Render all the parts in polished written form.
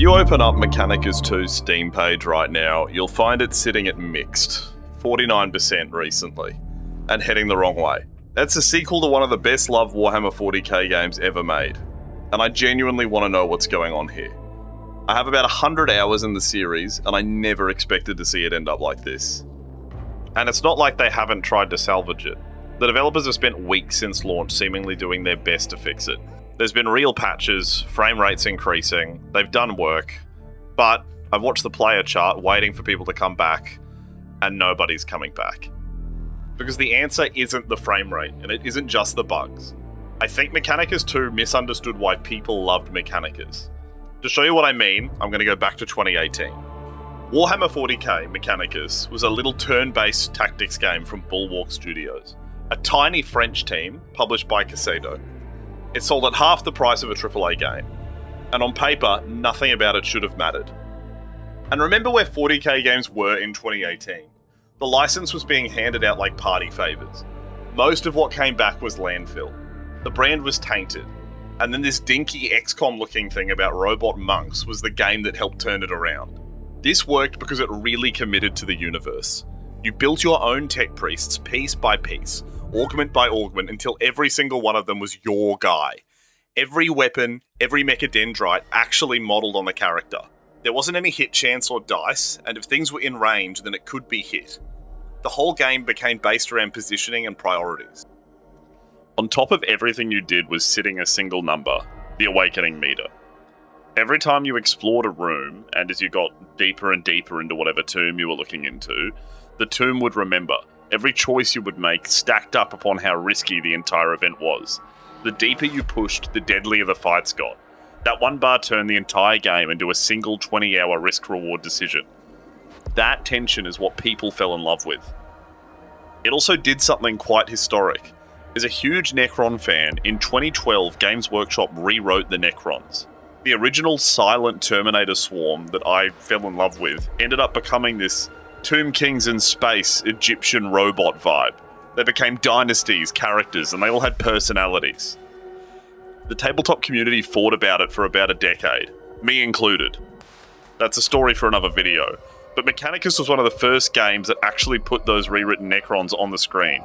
you open up Mechanicus 2's Steam page right now, you'll find it sitting at mixed, 49% recently, and heading the wrong way. That's a sequel to one of the best loved Warhammer 40k games ever made, and I genuinely want to know what's going on here. I have about 100 hours in the series, and I never expected to see it end up like this. And it's not like they haven't tried to salvage it. The developers have spent weeks since launch seemingly doing their best to fix it. There's been real patches, frame rates increasing, they've done work, but I've watched the player chart waiting for people to come back, and nobody's coming back. Because the answer isn't the frame rate, and it isn't just the bugs. I think Mechanicus 2 misunderstood why people loved Mechanicus. To show you what I mean, I'm going to go back to 2018. Warhammer 40k Mechanicus was a little turn-based tactics game from Bulwark Studios, a tiny French team published by Casado. It sold at half the price of a AAA game, and on paper, nothing about it should have mattered. And remember where 40k games were in 2018? The license was being handed out like party favours. Most of what came back was landfill. The brand was tainted. And then this dinky XCOM looking thing about robot monks was the game that helped turn it around. This worked because it really committed to the universe. You built your own tech priests piece by piece, augment by augment, until every single one of them was your guy. Every weapon, every mechadendrite actually modelled on the character. There wasn't any hit chance or dice, and if things were in range, then it could be hit. The whole game became based around positioning and priorities. On top of everything you did was sitting a single number, the Awakening meter. Every time you explored a room, and as you got deeper and deeper into whatever tomb you were looking into, the tomb would remember. Every choice you would make stacked up upon how risky the entire event was. The deeper you pushed, the deadlier the fights got. That one bar turned the entire game into a single 20-hour risk-reward decision. That tension is what people fell in love with. It also did something quite historic. As a huge Necron fan, in 2012, Games Workshop rewrote the Necrons. The original silent Terminator swarm that I fell in love with ended up becoming this Tomb Kings in space Egyptian robot vibe. They became dynasties, characters, and they all had personalities. The tabletop community fought about it for about a decade, me included. That's a story for another video. But Mechanicus was one of the first games that actually put those rewritten Necrons on the screen.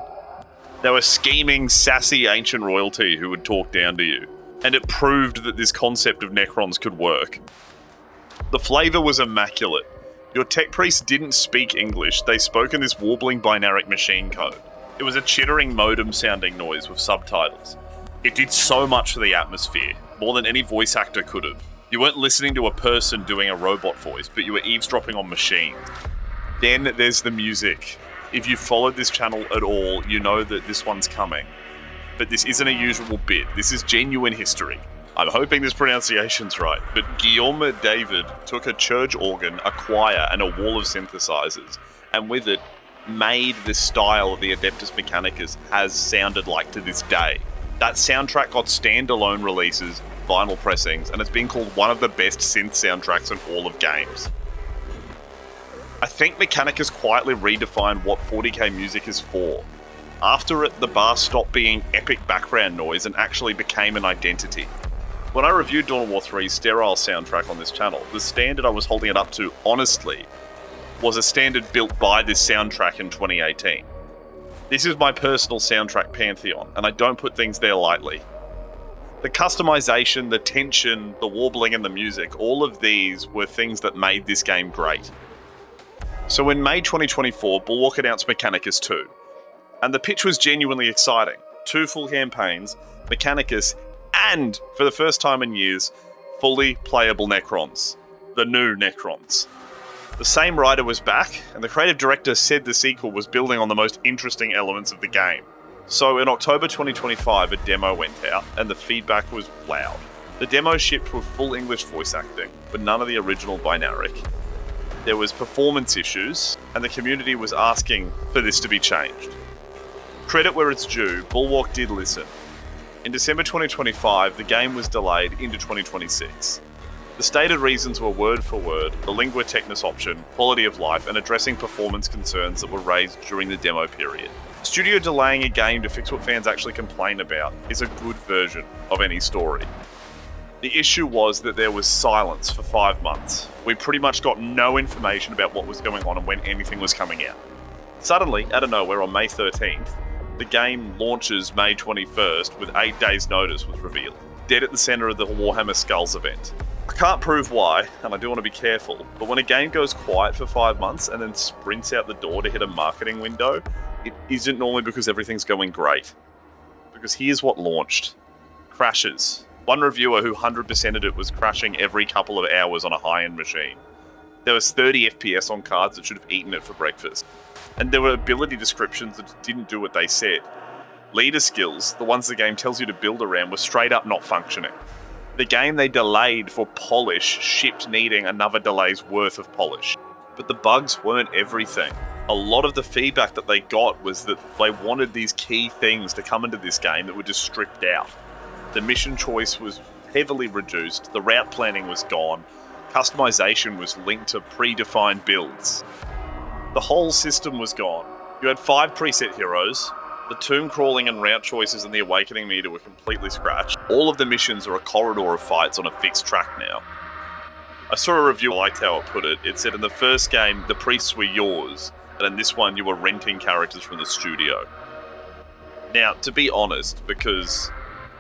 They were scheming, sassy ancient royalty who would talk down to you, and it proved that this concept of Necrons could work. The flavour was immaculate. Your tech priests didn't speak English, they spoke in this warbling Binharic machine code. It was a chittering modem-sounding noise with subtitles. It did so much for the atmosphere, more than any voice actor could have. You weren't listening to a person doing a robot voice, but you were eavesdropping on machines. Then there's the music. If you followed this channel at all, you know that this one's coming. But this isn't a usual bit, this is genuine history. I'm hoping this pronunciation's right, but Guillaume David took a church organ, a choir, and a wall of synthesizers, and with it, made the style of the Adeptus Mechanicus has sounded like to this day. That soundtrack got standalone releases, vinyl pressings, and it's been called one of the best synth soundtracks in all of games. I think Mechanicus quietly redefined what 40k music is for. After it, the bar stopped being epic background noise and actually became an identity. When I reviewed Dawn of War 3's sterile soundtrack on this channel, the standard I was holding it up to, honestly, was a standard built by this soundtrack in 2018. This is my personal soundtrack pantheon, and I don't put things there lightly. The customization, the tension, the warbling and the music, all of these were things that made this game great. So in May 2024, Bulwark announced Mechanicus 2, and the pitch was genuinely exciting. 2 full campaigns, Mechanicus, and, for the first time in years, fully playable Necrons. The new Necrons. The same writer was back, and the creative director said the sequel was building on the most interesting elements of the game. So in October 2025, a demo went out, and the feedback was loud. The demo shipped with full English voice acting, but none of the original Binharic. There was performance issues, and the community was asking for this to be changed. Credit where it's due, Bulwark did listen. In December 2025, the game was delayed into 2026. The stated reasons were word for word, the lingua technis option, quality of life, and addressing performance concerns that were raised during the demo period. Studio delaying a game to fix what fans actually complain about is a good version of any story. The issue was that there was silence for 5 months. We pretty much got no information about what was going on and when anything was coming out. Suddenly, out of nowhere, on May 13th, the game launches May 21st with 8 days' notice was revealed, dead at the centre of the Warhammer Skulls event. I can't prove why, and I do want to be careful, but when a game goes quiet for 5 months and then sprints out the door to hit a marketing window, it isn't normally because everything's going great. Because here's what launched. Crashes. One reviewer who 100%ed it was crashing every couple of hours on a high-end machine. There was 30 FPS on cards that should have eaten it for breakfast. And there were ability descriptions that didn't do what they said. Leader skills, the ones the game tells you to build around, were straight up not functioning. The game they delayed for polish shipped needing another delay's worth of polish. But the bugs weren't everything. A lot of the feedback that they got was that they wanted these key things to come into this game that were just stripped out. The mission choice was heavily reduced, the route planning was gone, customization was linked to predefined builds. The whole system was gone. You had 5 preset heroes, the tomb crawling and route choices and the awakening meter were completely scratched. All of the missions are a corridor of fights on a fixed track now. I saw a review, I liked how it put it. It said in the first game, the priests were yours, and in this one, you were renting characters from the studio. Now, to be honest, because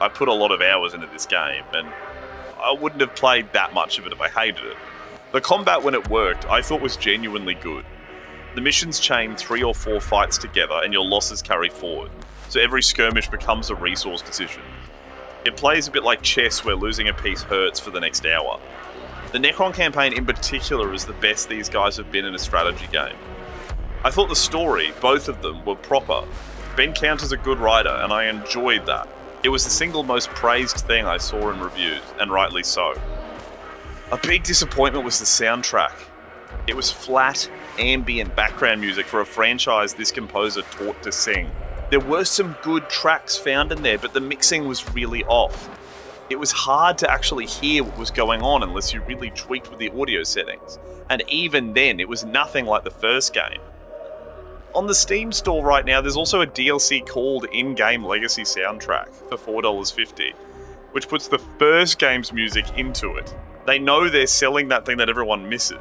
I put a lot of hours into this game, and I wouldn't have played that much of it if I hated it. The combat, when it worked, I thought was genuinely good. The missions chain 3 or 4 fights together, and your losses carry forward, so every skirmish becomes a resource decision. It plays a bit like chess, where losing a piece hurts for the next hour. The Necron campaign in particular is the best these guys have been in a strategy game. I thought the story, both of them, were proper. Ben Counter's a good writer, and I enjoyed that. It was the single most praised thing I saw in reviews, and rightly so. A big disappointment was the soundtrack. It was flat, ambient background music for a franchise this composer taught to sing. There were some good tracks found in there, but the mixing was really off. It was hard to actually hear what was going on unless you really tweaked with the audio settings. And even then, it was nothing like the first game. On the Steam store right now, there's also a DLC called In-Game Legacy Soundtrack for $4.50, which puts the first game's music into it. They know they're selling that thing that everyone misses,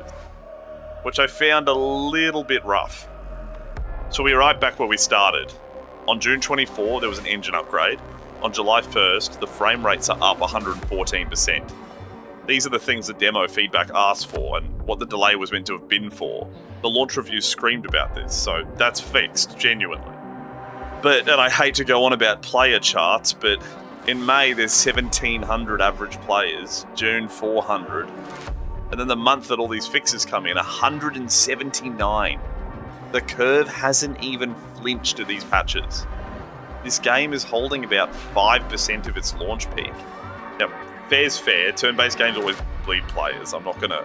which I found a little bit rough. So we're right back where we started. On June 24, there was an engine upgrade. On July 1st, the frame rates are up 114%. These are the things the demo feedback asked for and what the delay was meant to have been for. The launch reviews screamed about this, so that's fixed, genuinely. And I hate to go on about player charts, but in May there's 1,700 average players, June 400, and then the month that all these fixes come in, 179. The curve hasn't even flinched at these patches. This game is holding about 5% of its launch peak. Now, fair's fair, turn-based games always bleed players. I'm not going to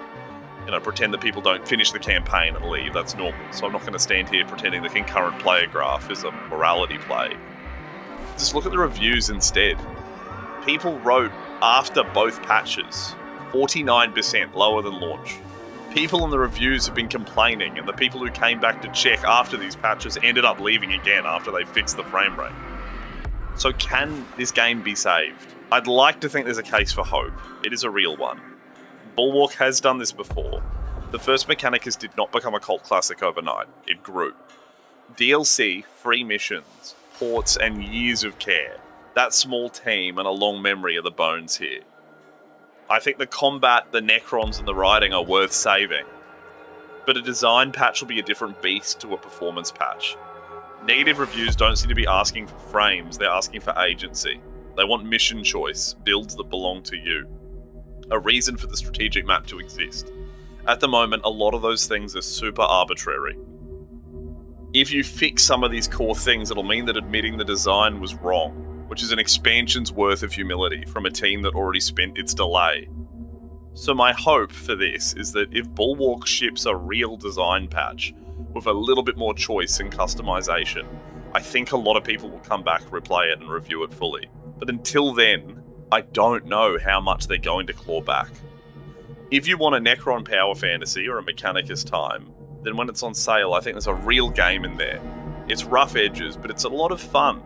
pretend that people don't finish the campaign and leave. That's normal. So I'm not going to stand here pretending the concurrent player graph is a morality play. Just look at the reviews instead. People wrote after both patches, 49% lower than launch. People in the reviews have been complaining, and the people who came back to check after these patches ended up leaving again after they fixed the frame rate. So can this game be saved? I'd like to think there's a case for hope. It is a real one. Bulwark has done this before. The first Mechanicus did not become a cult classic overnight. It grew. DLC, free missions, ports, and years of care. That small team and a long memory are the bones here. I think the combat, the Necrons, and the writing are worth saving. But a design patch will be a different beast to a performance patch. Negative reviews don't seem to be asking for frames, they're asking for agency. They want mission choice, builds that belong to you. A reason for the strategic map to exist. At the moment, a lot of those things are super arbitrary. If you fix some of these core things, it'll mean that admitting the design was wrong, which is an expansion's worth of humility from a team that already spent its delay. So my hope for this is that if Bulwark ships a real design patch with a little bit more choice and customization, I think a lot of people will come back, replay it, and review it fully. But until then, I don't know how much they're going to claw back. If you want a Necron power fantasy or a Mechanicus time, then when it's on sale, I think there's a real game in there. It's rough edges, but it's a lot of fun.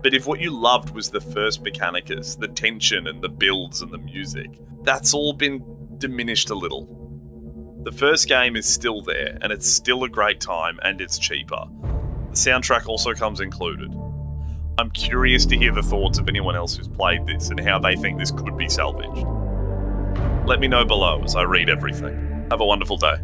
But if what you loved was the first Mechanicus, the tension and the builds and the music, that's all been diminished a little. The first game is still there, and it's still a great time, and it's cheaper. The soundtrack also comes included. I'm curious to hear the thoughts of anyone else who's played this and how they think this could be salvaged. Let me know below as I read everything. Have a wonderful day.